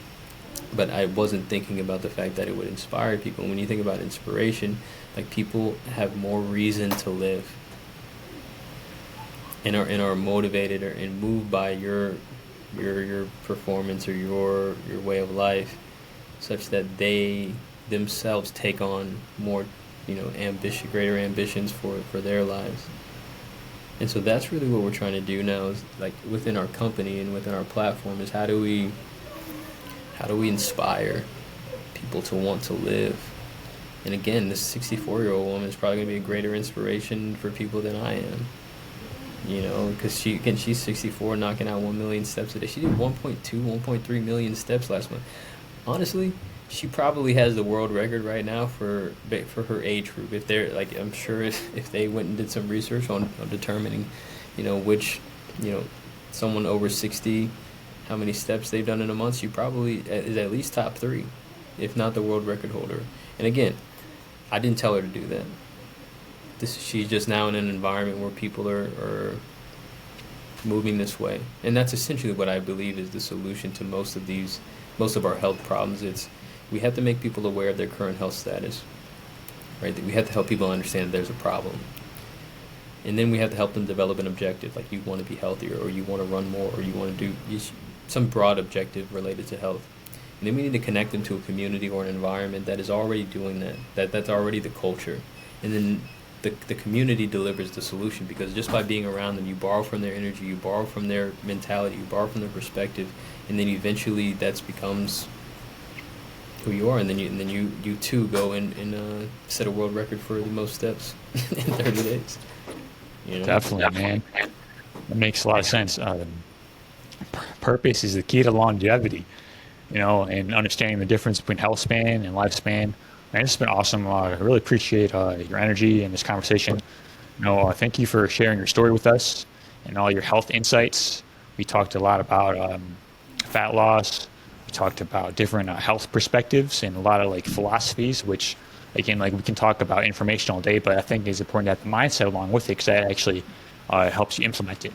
But I wasn't thinking about the fact that it would inspire people. And when you think about inspiration, like, people have more reason to live and are motivated and moved by your performance or your way of life, such that they themselves take on more, greater ambitions for their lives. And so that's really what we're trying to do now, is like within our company and within our platform, is how do we inspire people to want to live? And again, this 64-year-old woman is probably going to be a greater inspiration for people than I am. Because she's 64, knocking out 1 million steps a day. She did 1.2, 1.3 million steps last month. Honestly, she probably has the world record right now for her age group. If they're like, I'm sure if they went and did some research on determining, which, someone over 60, how many steps they've done in a month, she probably is at least top 3, if not the world record holder. And again, I didn't tell her to do that. She's just now in an environment where people are moving this way, and that's essentially what I believe is the solution to most of our health problems. We have to make people aware of their current health status, right? We have to help people understand that there's a problem, and then we have to help them develop an objective, like you want to be healthier, or you want to run more, or you want to do some broad objective related to health. And then we need to connect them to a community or an environment that is already doing that's already the culture, and then the community delivers the solution, because just by being around them, you borrow from their energy, you borrow from their mentality, you borrow from their perspective, and then eventually that becomes who you are, and then you too go and set a world record for the most steps in 30 days. Definitely, man. That makes a lot of sense. Purpose is the key to longevity, and understanding the difference between health span and lifespan. Man, this has been awesome. I really appreciate your energy in this conversation. Thank you for sharing your story with us and all your health insights. We talked a lot about fat loss. We talked about different health perspectives and a lot of philosophies, which, again, we can talk about information all day, but I think it's important to have the mindset along with it, because that actually helps you implement it.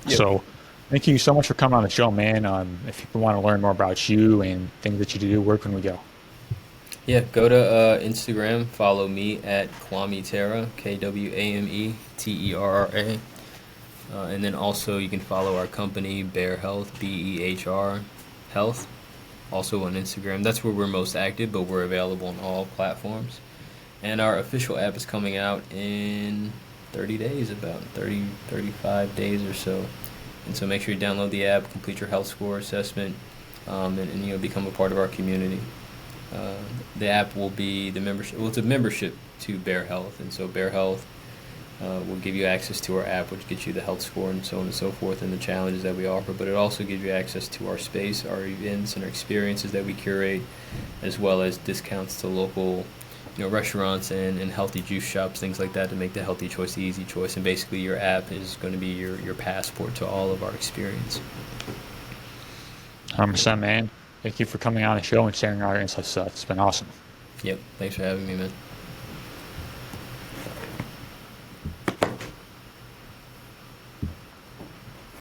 Yep. So thank you so much for coming on the show, man. If people want to learn more about you and things that you do, where can we go? Yeah, go to Instagram, follow me at Kwame Terra, KWAMETERRA. And then also you can follow our company, Bear Health, BEHR Health, also on Instagram. That's where we're most active, but we're available on all platforms. And our official app is coming out in 30 days, about 35 days or so. And so make sure you download the app, complete your health score assessment, and become a part of our community. The app will be the membership. Well, it's a membership to Bear Health, and so Bear Health will give you access to our app, which gets you the health score and so on and so forth, and the challenges that we offer. But it also gives you access to our space, our events, and our experiences that we curate, as well as discounts to local, restaurants and healthy juice shops, things like that, to make the healthy choice the easy choice. And basically, your app is going to be your passport to all of our experience. 100%, man. Thank you for coming on the show and sharing our insights. It's been awesome. Yep. Thanks for having me, man.